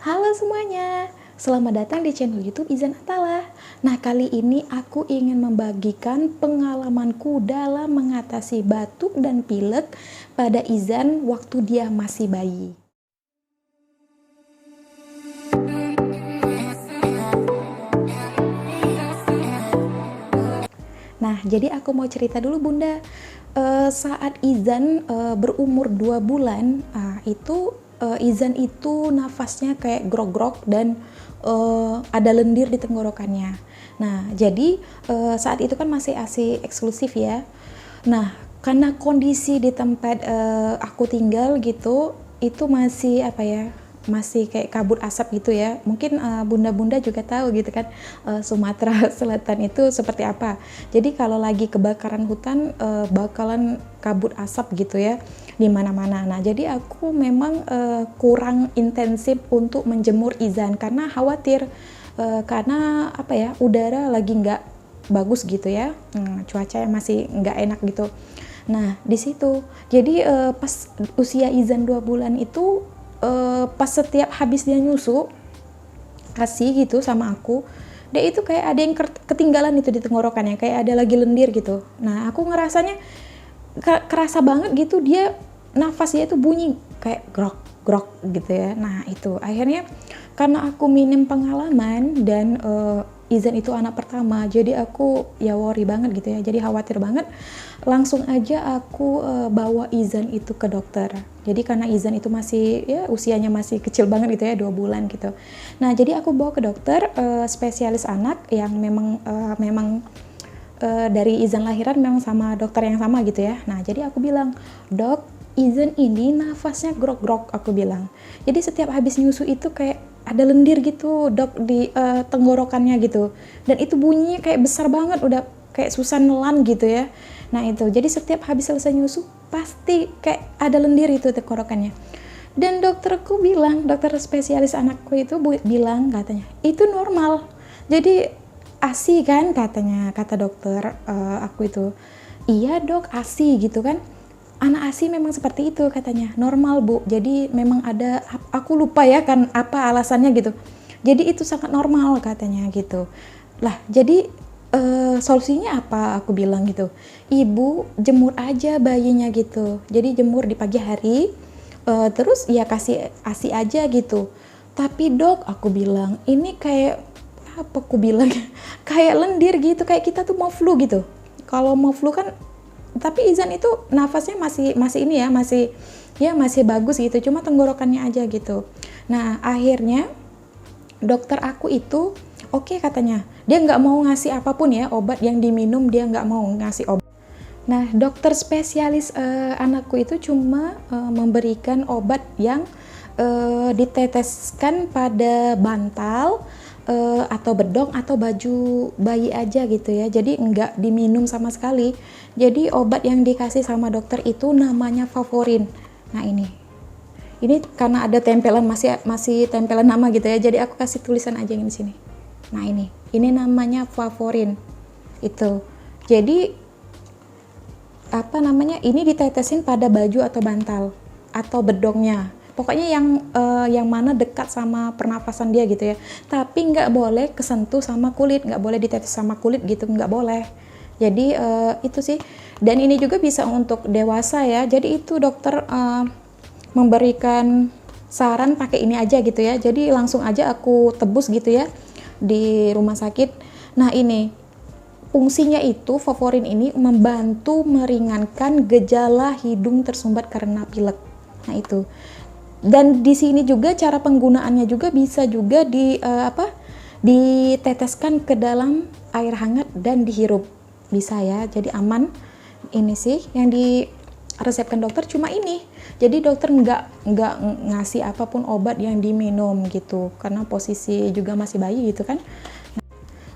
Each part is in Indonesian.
Halo semuanya, selamat datang di channel YouTube Izan Atala. Nah, kali ini aku ingin membagikan pengalamanku dalam mengatasi batuk dan pilek pada Izan waktu dia masih bayi. Nah, jadi aku mau cerita dulu Bunda. Saat Izan berumur 2 bulan, Izan itu nafasnya kayak grog-grog dan ada lendir di tenggorokannya. Nah, jadi saat itu kan masih ASI eksklusif ya. Nah, karena kondisi di tempat aku tinggal gitu, itu masih masih kayak kabut asap gitu ya. Mungkin bunda-bunda juga tahu gitu kan, Sumatera Selatan itu seperti apa. Jadi kalau lagi kebakaran hutan bakalan kabut asap gitu ya di mana-mana. Nah, jadi aku memang kurang intensif untuk menjemur Izan karena khawatir karena udara lagi nggak bagus gitu ya, cuaca masih nggak enak gitu. Nah, di situ jadi pas usia Izan 2 bulan itu pas setiap habis dia nyusu kasih gitu sama aku, dia itu kayak ada yang ketinggalan itu di tenggorokannya, kayak ada lagi lendir gitu. Nah, aku ngerasanya kerasa banget gitu, dia nafasnya itu bunyi kayak grok grok gitu ya. Nah, itu akhirnya karena aku minim pengalaman dan Izan itu anak pertama, jadi aku ya worry banget gitu ya, jadi khawatir banget. Langsung aja aku bawa Izan itu ke dokter. Jadi karena Izan itu masih ya usianya masih kecil banget gitu ya, 2 bulan gitu. Nah, jadi aku bawa ke dokter spesialis anak yang memang dari Izan lahiran memang sama dokter yang sama gitu ya. Nah, jadi aku bilang, "Dok, Izan ini nafasnya grog-grog," aku bilang. Jadi setiap habis nyusu itu kayak ada lendir gitu dok di tenggorokannya gitu, dan itu bunyinya kayak besar banget, udah kayak susah nelan gitu ya. Nah, itu jadi setiap habis selesai nyusu pasti kayak ada lendir itu tenggorokannya. Dan dokterku bilang, dokter spesialis anakku itu bilang katanya itu normal, jadi ASI kan katanya, kata dokter aku itu. Iya dok, ASI gitu kan, anak ASI memang seperti itu katanya, normal bu, jadi memang ada, aku lupa ya kan apa alasannya gitu, jadi itu sangat normal katanya gitu. Lah, jadi solusinya apa, aku bilang gitu, ibu jemur aja bayinya gitu, jadi jemur di pagi hari, terus ya kasih ASI aja gitu. Tapi dok, aku bilang, ini kayak apa, aku bilang kayak lendir gitu, kayak kita tuh mau flu gitu. Kalau mau flu kan, tapi Izan itu nafasnya masih ini ya, masih bagus gitu, cuma tenggorokannya aja gitu. Nah, akhirnya dokter aku itu oke katanya, dia nggak mau ngasih apapun ya, obat yang diminum dia nggak mau ngasih obat. Nah, dokter spesialis anakku itu cuma memberikan obat yang diteteskan pada bantal atau bedong atau baju bayi aja gitu ya, jadi nggak diminum sama sekali. Jadi obat yang dikasih sama dokter itu namanya Favorin. Nah, ini karena ada tempelan, masih tempelan nama gitu ya, jadi aku kasih tulisan aja yang di sini. Nah, ini namanya Favorin itu. Jadi ini ditetesin pada baju atau bantal atau bedongnya, pokoknya yang mana dekat sama pernafasan dia gitu ya, tapi nggak boleh kesentuh sama kulit, nggak boleh ditetes sama kulit gitu, nggak boleh. Jadi itu sih, dan ini juga bisa untuk dewasa ya, jadi itu dokter memberikan saran pakai ini aja gitu ya, jadi langsung aja aku tebus gitu ya di rumah sakit. Nah, ini fungsinya itu Favorin ini membantu meringankan gejala hidung tersumbat karena pilek. Nah, itu. Dan di sini juga cara penggunaannya juga bisa juga diteteskan ke dalam air hangat dan dihirup. Bisa ya. Jadi aman. Ini sih yang diresepkan dokter cuma ini. Jadi dokter nggak ngasih apapun obat yang diminum gitu. Karena posisi juga masih bayi gitu kan.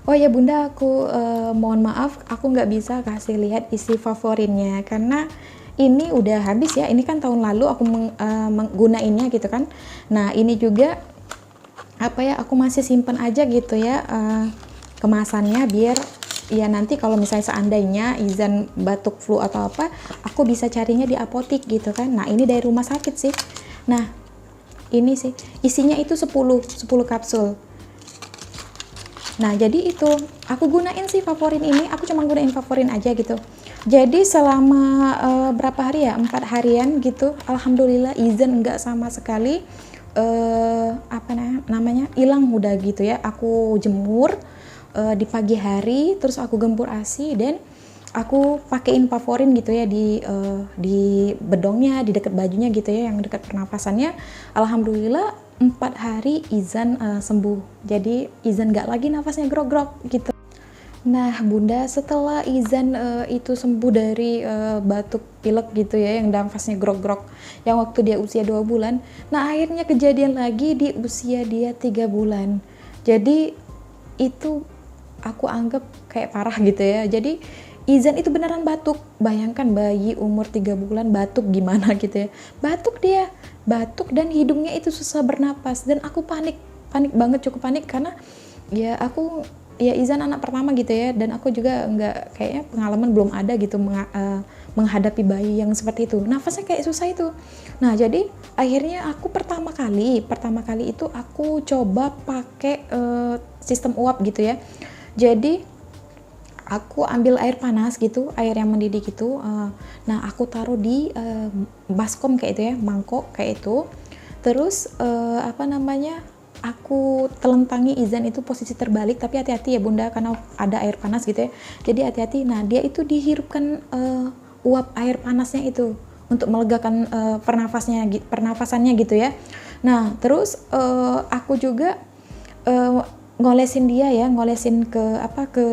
Oh ya Bunda, aku mohon maaf, aku nggak bisa kasih lihat isi Favorinnya karena ini udah habis ya. Ini kan tahun lalu aku menggunainnya gitu kan. Nah, ini juga aku masih simpen aja gitu ya kemasannya, biar ya nanti kalau misalnya seandainya Izan batuk flu atau apa, aku bisa carinya di apotik gitu kan. Nah, ini dari rumah sakit sih. Nah, ini sih isinya itu 10 kapsul. Nah jadi itu aku gunain sih Favorin ini, aku cuma gunain Favorin aja gitu. Jadi selama berapa hari ya, 4 harian gitu, alhamdulillah izin nggak sama sekali apa namanya hilang udah gitu ya. Aku jemur di pagi hari, terus aku gempur ASI dan aku pakein Favorin gitu ya di bedongnya, di dekat bajunya gitu ya, yang dekat pernapasannya. Alhamdulillah 4 hari Izan sembuh. Jadi Izan nggak lagi nafasnya grog-grog gitu. Nah Bunda, setelah Izan itu sembuh dari batuk pilek gitu ya, yang nafasnya grog-grog, yang waktu dia usia 2 bulan, nah akhirnya kejadian lagi di usia dia 3 bulan. Jadi itu aku anggap kayak parah gitu ya. Jadi Izan itu beneran batuk. Bayangkan bayi umur 3 bulan batuk gimana gitu ya. Batuk dia, batuk dan hidungnya itu susah bernapas. Dan aku panik banget, cukup panik karena ya aku ya Izan anak pertama gitu ya. Dan aku juga nggak, kayaknya pengalaman belum ada gitu menghadapi bayi yang seperti itu. Nafasnya kayak susah itu. Nah jadi akhirnya aku pertama kali itu aku coba pakai sistem uap gitu ya. Jadi aku ambil air panas gitu, air yang mendidih gitu. Nah aku taruh di baskom kayak itu ya, mangkok kayak itu. Terus apa namanya, aku telentangi Izan itu posisi terbalik, tapi hati-hati ya Bunda karena ada air panas gitu ya. Jadi hati-hati. Nah dia itu dihirupkan uap air panasnya itu untuk melegakan pernafasannya gitu ya. Nah terus aku juga ngolesin dia ya, ngolesin ke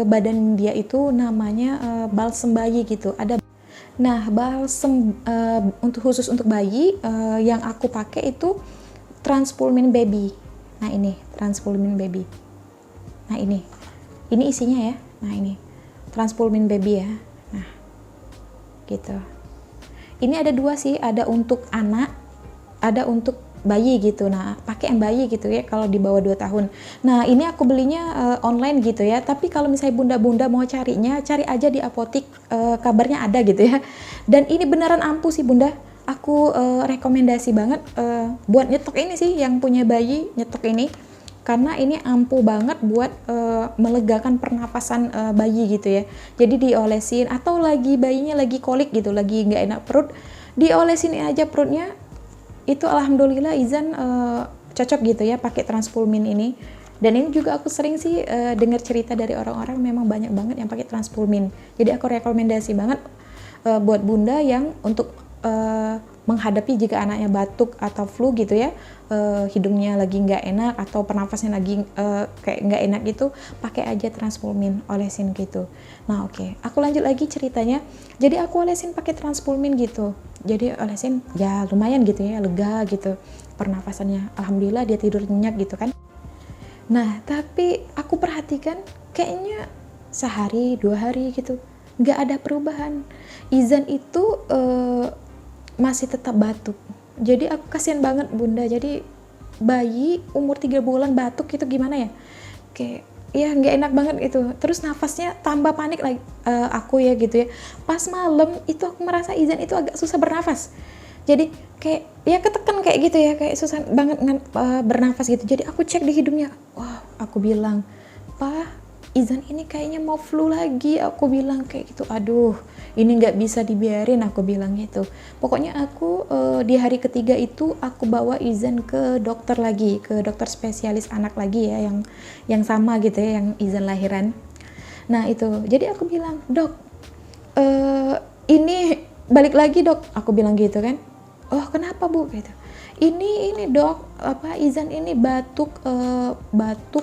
badan dia itu namanya balsem bayi gitu. Nah balsem khusus untuk bayi yang aku pakai itu Transpulmin Baby. Nah ini Transpulmin Baby. Nah ini isinya ya. Nah ini Transpulmin Baby ya. Nah gitu. Ini ada 2 sih, ada untuk anak, ada untuk bayi gitu. Nah pakai yang bayi gitu ya kalau di bawah 2 tahun. Nah ini aku belinya online gitu ya, tapi kalau misalnya bunda-bunda mau carinya, cari aja di apotik, kabarnya ada gitu ya. Dan ini beneran ampuh sih Bunda, aku rekomendasi banget buat nyetok ini sih, yang punya bayi nyetok ini, karena ini ampuh banget buat melegakan pernapasan bayi gitu ya. Jadi diolesin, atau lagi bayinya lagi kolik gitu, lagi nggak enak perut, diolesin aja perutnya. Itu alhamdulillah Izan cocok gitu ya pakai Transpulmin ini. Dan ini juga aku sering sih dengar cerita dari orang-orang, memang banyak banget yang pakai Transpulmin. Jadi aku rekomendasi banget buat bunda yang untuk menghadapi jika anaknya batuk atau flu gitu ya, hidungnya lagi nggak enak atau pernafasnya lagi kayak nggak enak gitu, pakai aja Transpulmin, olesin gitu. Nah oke, aku lanjut lagi ceritanya. Jadi aku olesin pakai Transpulmin gitu. Jadi olesin ya lumayan gitu ya, lega gitu pernafasannya. Alhamdulillah dia tidur nyenyak gitu kan. Nah tapi aku perhatikan kayaknya sehari 2 hari gitu nggak ada perubahan. Izan itu masih tetap batuk. Jadi aku kasihan banget Bunda. Jadi bayi umur 3 bulan batuk itu gimana ya? Kayak ya nggak enak banget itu. Terus nafasnya tambah panik lagi aku ya gitu ya. Pas malam itu aku merasa Izan itu agak susah bernafas. Jadi kayak ya ketekan kayak gitu ya, kayak susah banget bernafas gitu. Jadi aku cek di hidungnya. Wah, aku bilang, "Pak, Izan ini kayaknya mau flu lagi." Aku bilang kayak gitu. Aduh, ini nggak bisa dibiarin, aku bilang gitu. Pokoknya aku di hari ketiga itu aku bawa Izan ke dokter lagi, ke dokter spesialis anak lagi ya, yang sama gitu ya, yang Izan lahiran. Nah itu, jadi aku bilang, "Dok, ini balik lagi dok," aku bilang gitu kan. "Oh kenapa Bu?" gitu. Ini dok, Izan ini batuk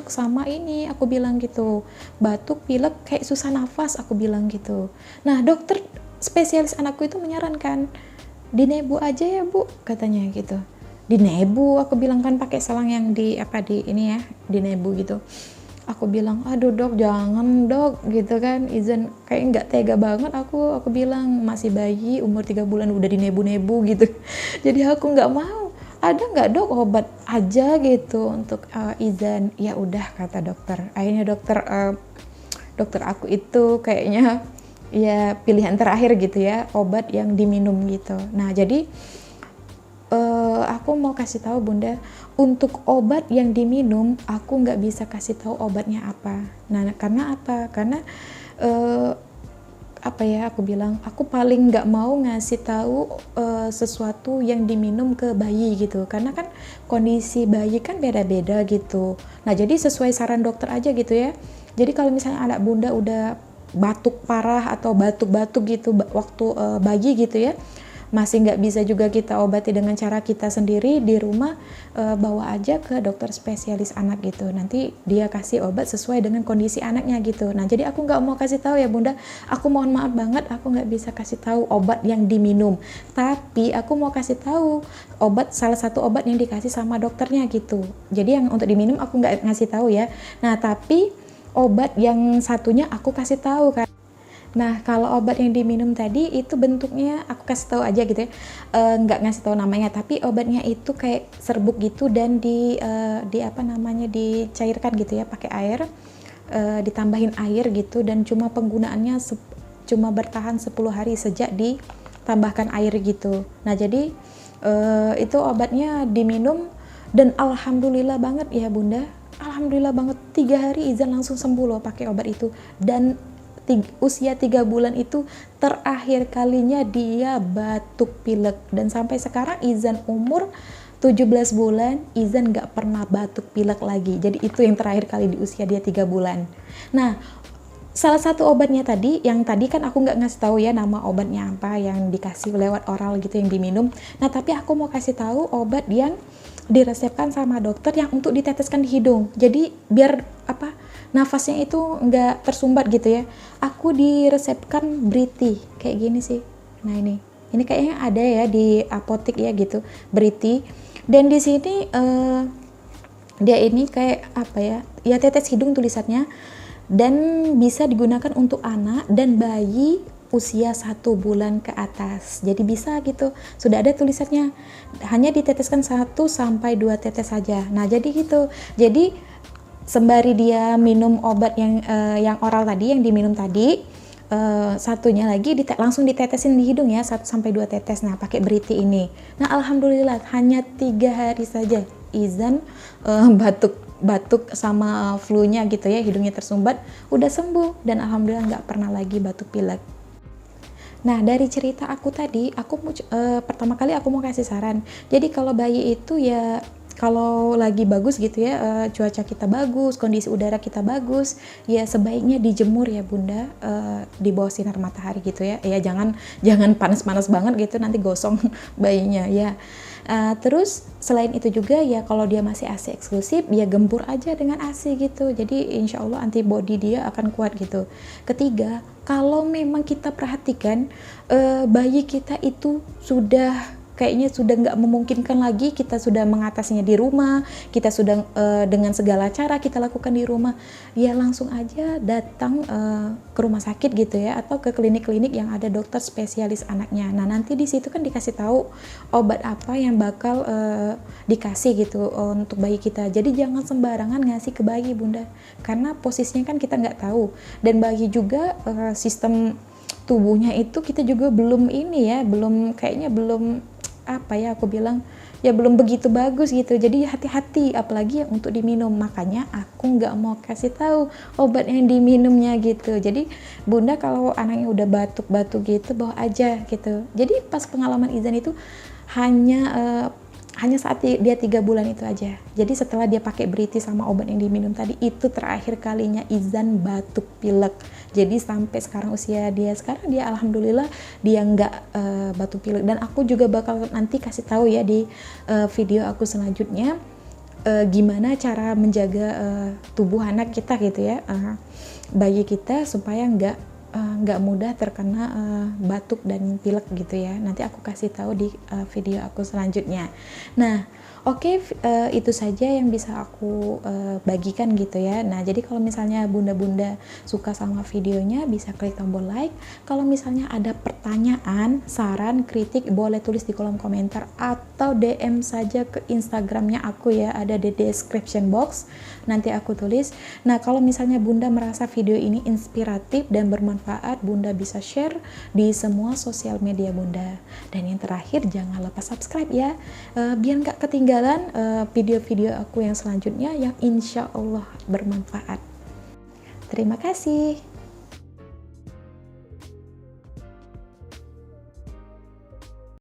sama ini," aku bilang gitu. "Batuk, pilek, kayak susah nafas," aku bilang gitu. Nah dokter spesialis anakku itu menyarankan, "Dinebu aja ya Bu," katanya gitu. "Dinebu," aku bilang kan, pakai selang yang di ini ya, dinebu gitu. Aku bilang, "Aduh dok, jangan dok," gitu kan. Izan kayak nggak tega banget, aku bilang masih bayi umur 3 bulan udah dinebu-nebu gitu. Jadi aku nggak mau. "Ada nggak dok obat aja gitu untuk Izan?" "Ya udah," kata dokter. Akhirnya dokter aku itu kayaknya ya pilihan terakhir gitu ya, obat yang diminum gitu. Nah jadi Aku mau kasih tahu Bunda, untuk obat yang diminum aku nggak bisa kasih tahu obatnya apa. Nah, karena apa? Karena eh, apa ya aku bilang, aku paling nggak mau ngasih tahu sesuatu yang diminum ke bayi gitu, karena kan kondisi bayi kan beda-beda gitu. Nah, jadi sesuai saran dokter aja gitu ya. Jadi kalau misalnya anak Bunda udah batuk parah atau batuk-batuk gitu waktu bayi gitu ya, masih nggak bisa juga kita obati dengan cara kita sendiri di rumah, bawa aja ke dokter spesialis anak gitu, nanti dia kasih obat sesuai dengan kondisi anaknya gitu. Nah, jadi aku nggak mau kasih tahu ya Bunda, aku mohon maaf banget, aku nggak bisa kasih tahu obat yang diminum, tapi aku mau kasih tahu obat, salah satu obat yang dikasih sama dokternya gitu. Jadi yang untuk diminum aku nggak ngasih tahu ya. Nah, tapi obat yang satunya aku kasih tahu kan. Nah, kalau obat yang diminum tadi itu bentuknya aku kasih tahu aja gitu ya, nggak ngasih tahu namanya, tapi obatnya itu kayak serbuk gitu dan di apa namanya, dicairkan gitu ya pakai air, ditambahin air gitu, dan cuma penggunaannya cuma bertahan 10 hari sejak ditambahkan air gitu. Nah, jadi itu obatnya diminum dan alhamdulillah banget ya Bunda, alhamdulillah banget, 3 hari Izan langsung sembuh loh pakai obat itu. Dan usia 3 bulan itu terakhir kalinya dia batuk pilek, dan sampai sekarang Izan umur 17 bulan Izan gak pernah batuk pilek lagi. Jadi itu yang terakhir kali di usia dia 3 bulan. Nah, salah satu obatnya tadi, yang tadi kan aku nggak ngasih tahu ya nama obatnya apa yang dikasih lewat oral gitu yang diminum. Nah, tapi aku mau kasih tahu obat yang diresepkan sama dokter yang untuk diteteskan di hidung. Jadi biar apa, nafasnya itu nggak tersumbat gitu ya. Aku diresepkan Briti kayak gini sih. Nah, ini kayaknya ada ya di apotek ya gitu, Briti. Dan di sini dia ini kayak apa ya? Ya tetes hidung tulisannya, dan bisa digunakan untuk anak dan bayi usia 1 bulan ke atas. Jadi bisa gitu, sudah ada tulisannya, hanya diteteskan 1 sampai 2 tetes saja. Nah, jadi gitu. Jadi sembari dia minum obat yang oral tadi, yang diminum tadi, satunya lagi langsung ditetesin di hidung ya, 1 sampai 2 tetes. Nah, pakai Briti ini. Nah, alhamdulillah hanya 3 hari saja Izan batuk sama flu-nya gitu ya, hidungnya tersumbat, udah sembuh, dan alhamdulillah nggak pernah lagi batuk pilek. Nah, dari cerita aku tadi, pertama kali aku mau kasih saran. Jadi kalau bayi itu ya, kalau lagi bagus gitu ya, cuaca kita bagus, kondisi udara kita bagus, ya sebaiknya dijemur ya Bunda, di bawah sinar matahari gitu ya. Ya jangan panas-panas banget gitu, nanti gosong bayinya ya. Terus selain itu juga ya, kalau dia masih ASI eksklusif, ya gempur aja dengan ASI gitu. Jadi insya Allah antibody dia akan kuat gitu. Ketiga, kalau memang kita perhatikan bayi kita itu kayaknya sudah nggak memungkinkan lagi, kita sudah mengatasinya di rumah, kita sudah dengan segala cara kita lakukan di rumah, ya langsung aja datang ke rumah sakit gitu ya, atau ke klinik-klinik yang ada dokter spesialis anaknya. Nah, nanti di situ kan dikasih tahu obat apa yang bakal dikasih gitu untuk bayi kita. Jadi jangan sembarangan ngasih ke bayi Bunda, karena posisinya kan kita nggak tahu, dan bayi juga sistem tubuhnya itu kita juga belum kayaknya belum apa ya aku bilang, ya belum begitu bagus gitu. Jadi hati-hati, apalagi yang untuk diminum. Makanya aku nggak mau kasih tahu obat yang diminumnya gitu. Jadi Bunda kalau anaknya udah batuk-batuk gitu, bawa aja gitu. Jadi pas pengalaman Izan itu hanya saat dia 3 bulan itu aja. Jadi setelah dia pakai Briti sama obat yang diminum tadi, itu terakhir kalinya Izan batuk pilek. Jadi sampai sekarang usia dia sekarang, dia alhamdulillah dia nggak batuk pilek. Dan aku juga bakal nanti kasih tahu ya di video aku selanjutnya gimana cara menjaga tubuh anak kita gitu ya, bayi kita, supaya nggak mudah terkena batuk dan pilek gitu ya. Nanti aku kasih tahu di video aku selanjutnya. Nah, Oke, itu saja yang bisa aku bagikan gitu ya. Nah, jadi kalau misalnya bunda-bunda suka sama videonya, bisa klik tombol like. Kalau misalnya ada pertanyaan, saran, kritik, boleh tulis di kolom komentar atau DM saja ke Instagramnya aku ya, ada di description box. Nanti aku tulis. Nah, kalau misalnya bunda merasa video ini inspiratif dan bermanfaat, bunda bisa share di semua sosial media bunda. Dan yang terakhir, jangan lupa subscribe ya, biar nggak ketinggalan video-video aku yang selanjutnya yang insya Allah bermanfaat. Terima kasih.